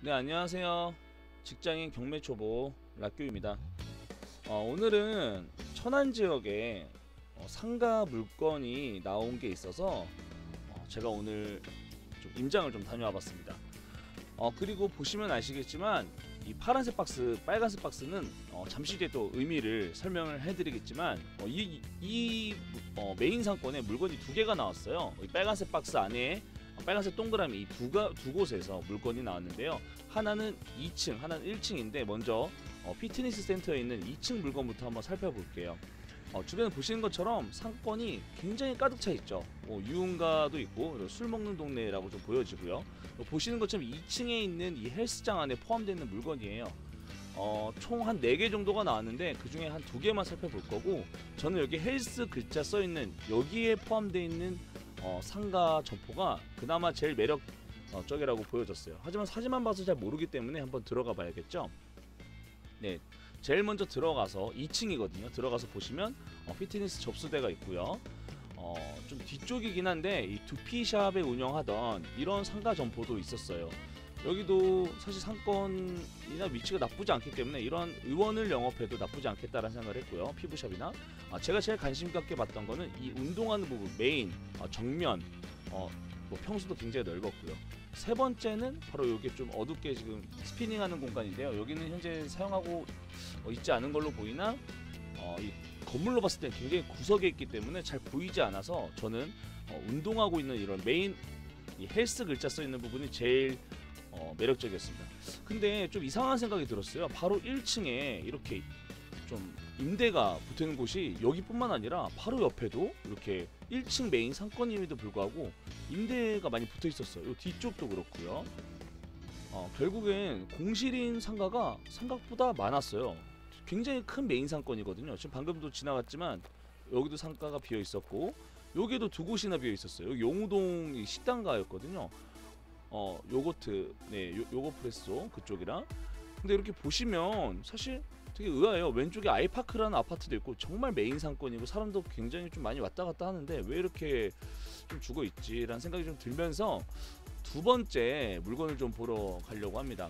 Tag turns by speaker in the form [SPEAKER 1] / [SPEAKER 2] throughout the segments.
[SPEAKER 1] 네, 안녕하세요. 직장인 경매 초보 락규입니다. 오늘은 천안 지역에 상가 물건이 나온 게 있어서 제가 오늘 좀 임장을 좀 다녀와 봤습니다. 그리고 보시면 아시겠지만 이 파란색 박스, 빨간색 박스는 잠시 뒤에 또 의미를 설명을 해드리겠지만 이 메인 상권에 물건이 두 개가 나왔어요. 이 빨간색 박스 안에 빨간색 동그라미 이 두 곳에서 물건이 나왔는데요. 하나는 2층, 하나는 1층인데 먼저 피트니스 센터에 있는 2층 물건부터 한번 살펴볼게요. 주변에 보시는 것처럼 상권이 굉장히 가득 차 있죠. 유흥가도 있고 술 먹는 동네라고 좀 보여지고요. 보시는 것처럼 2층에 있는 이 헬스장 안에 포함되어 있는 물건이에요. 총 한 4개 정도가 나왔는데 그 중에 한 2개만 살펴볼 거고, 저는 여기 헬스 글자 써있는 여기에 포함되어 있는 상가 점포가 그나마 제일 매력적이라고 보여졌어요. 하지만 사진만 봐서 잘 모르기 때문에 한번 들어가 봐야겠죠. 네, 제일 먼저 들어가서 2층이거든요. 들어가서 보시면 피트니스 접수대가 있고요. 좀 뒤쪽이긴 한데 이 두피샵에 운영하던 이런 상가 점포도 있었어요. 여기도 사실 상권이나 위치가 나쁘지 않기 때문에 이런 의원을 영업해도 나쁘지 않겠다라는 생각을 했고요. 피부샵이나 제가 제일 관심 갖게 봤던 거는 이 운동하는 부분 메인 정면 뭐 평수도 굉장히 넓었고요. 세 번째는 바로 이게 좀 어둡게 지금 스피닝하는 공간인데요. 여기는 현재 사용하고 있지 않은 걸로 보이나 이 건물로 봤을 때 굉장히 구석에 있기 때문에 잘 보이지 않아서 저는 운동하고 있는 이런 메인 이 헬스 글자 써 있는 부분이 제일 매력적이었습니다. 근데 좀 이상한 생각이 들었어요. 바로 1층에 이렇게 좀 임대가 붙어있는 곳이 여기뿐만 아니라 바로 옆에도 이렇게 1층 메인 상권임에도 불구하고 임대가 많이 붙어 있었어요. 이 뒤쪽도 그렇고요. 결국엔 공실인 상가가 생각보다 많았어요. 굉장히 큰 메인 상권이거든요. 지금 방금도 지나갔지만 여기도 상가가 비어 있었고 여기도 두 곳이나 비어 있었어요. 여기 용우동 식당가였거든요. 요거트, 네, 요거프레소 그쪽이랑. 근데 이렇게 보시면 사실 되게 의아해요. 왼쪽에 아이파크라는 아파트도 있고 정말 메인 상권이고 사람도 굉장히 좀 많이 왔다 갔다 하는데 왜 이렇게 좀 죽어 있지라는 생각이 좀 들면서 두 번째 물건을 좀 보러 가려고 합니다.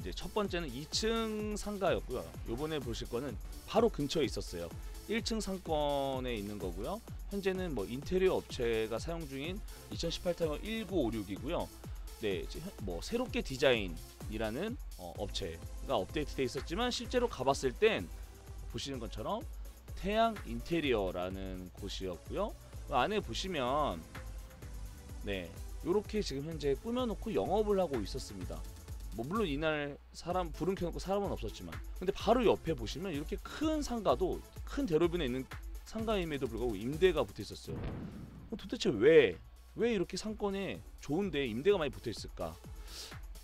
[SPEAKER 1] 이제 첫 번째는 2층 상가였고요. 요번에 보실 거는 바로 근처에 있었어요. 1층 상권에 있는 거고요. 현재는 뭐 인테리어 업체가 사용 중인 2018타워 1956이고요. 네, 뭐 새롭게 디자인이라는 업체가 업데이트돼 있었지만 실제로 가봤을 땐 보시는 것처럼 태양 인테리어라는 곳이었고요. 그 안에 보시면 네, 요렇게 지금 현재 꾸며놓고 영업을 하고 있었습니다. 뭐 물론 이날 사람 불은 켜놓고 사람은 없었지만, 근데 바로 옆에 보시면 이렇게 큰 상가도 큰 대로변에 있는 상가임에도 불구하고 임대가 붙어 있었어요. 도대체 왜 이렇게 상권에 좋은데 임대가 많이 붙어 있을까?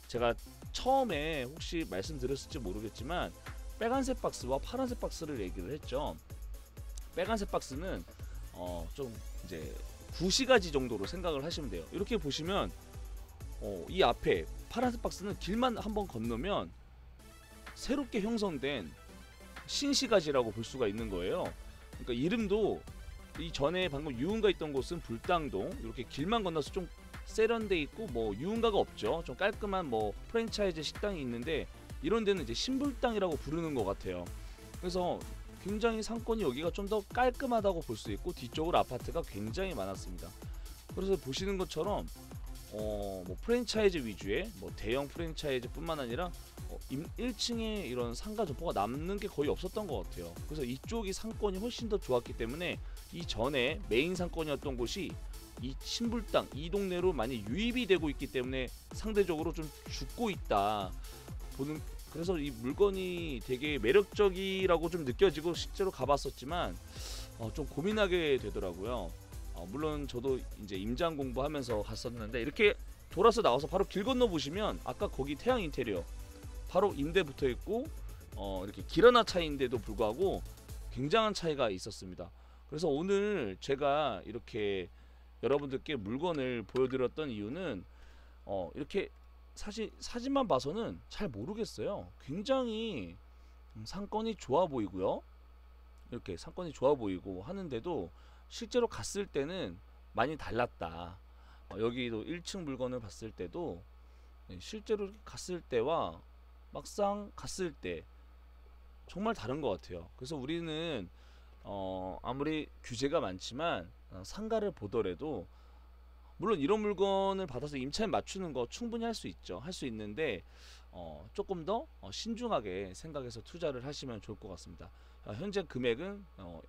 [SPEAKER 1] 제가 처음에 혹시 말씀드렸을지 모르겠지만 빨간색 박스와 파란색 박스를 얘기를 했죠. 빨간색 박스는 좀 이제 구시가지 정도로 생각을 하시면 돼요. 이렇게 보시면 이 앞에 파란색 박스는 길만 한번 건너면 새롭게 형성된 신시가지라고 볼 수가 있는 거예요. 그러니까 이름도 이 전에 방금 유흥가 있던 곳은 불당동, 이렇게 길만 건너서 좀 세련돼 있고 뭐 유흥가가 없죠. 좀 깔끔한 뭐 프랜차이즈 식당이 있는데 이런 데는 이제 신불당이라고 부르는 것 같아요. 그래서 굉장히 상권이 여기가 좀 더 깔끔하다고 볼 수 있고 뒤쪽으로 아파트가 굉장히 많았습니다. 그래서 보시는 것처럼 뭐 프랜차이즈 위주의 뭐 대형 프랜차이즈뿐만 아니라 1층에 이런 상가 점포가 남는 게 거의 없었던 것 같아요. 그래서 이쪽이 상권이 훨씬 더 좋았기 때문에 이전에 메인 상권이었던 곳이 이 신불당 이 동네로 많이 유입이 되고 있기 때문에 상대적으로 좀 죽고 있다 보는. 그래서 이 물건이 되게 매력적이라고 좀 느껴지고 실제로 가봤었지만 좀 고민하게 되더라고요. 물론 저도 이제 임장 공부하면서 갔었는데 이렇게 돌아서 나와서 바로 길 건너 보시면 아까 거기 태양 인테리어 바로 임대 붙어 있고 이렇게 길 하나 차이인데도 불구하고 굉장한 차이가 있었습니다. 그래서 오늘 제가 이렇게 여러분들께 물건을 보여드렸던 이유는 이렇게 사실 사진만 봐서는 잘 모르겠어요. 굉장히 상권이 좋아 보이고요. 이렇게 상권이 좋아 보이고 하는데도 실제로 갔을 때는 많이 달랐다. 여기도 1층 물건을 봤을 때도 실제로 이렇게 갔을 때와 막상 갔을 때 정말 다른 것 같아요. 그래서 우리는 아무리 규제가 많지만 상가를 보더라도 물론 이런 물건을 받아서 임차인 맞추는 거 충분히 할 수 있죠. 할 수 있는데 조금 더 신중하게 생각해서 투자를 하시면 좋을 것 같습니다. 현재 금액은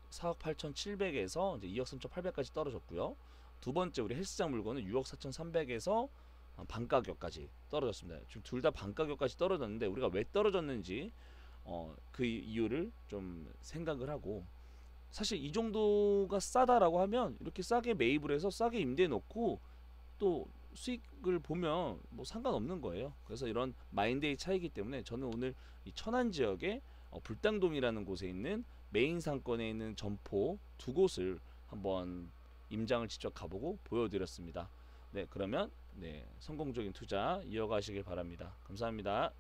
[SPEAKER 1] 4억 8,700에서 이제 2억 3,800까지 떨어졌고요. 두 번째 우리 헬스장 물건은 6억 4,300에서 반 가격까지 떨어졌습니다. 지금 둘 다 반 가격까지 떨어졌는데 우리가 왜 떨어졌는지 그 이유를 좀 생각을 하고, 사실 이 정도가 싸다라고 하면 이렇게 싸게 매입을 해서 싸게 임대해 놓고 또 수익을 보면 뭐 상관없는 거예요. 그래서 이런 마인드의 차이기 때문에 저는 오늘 이 천안 지역의 불당동이라는 곳에 있는 메인 상권에 있는 점포 두 곳을 한번 임장을 직접 가보고 보여드렸습니다. 네, 그러면 네, 성공적인 투자 이어가시길 바랍니다. 감사합니다.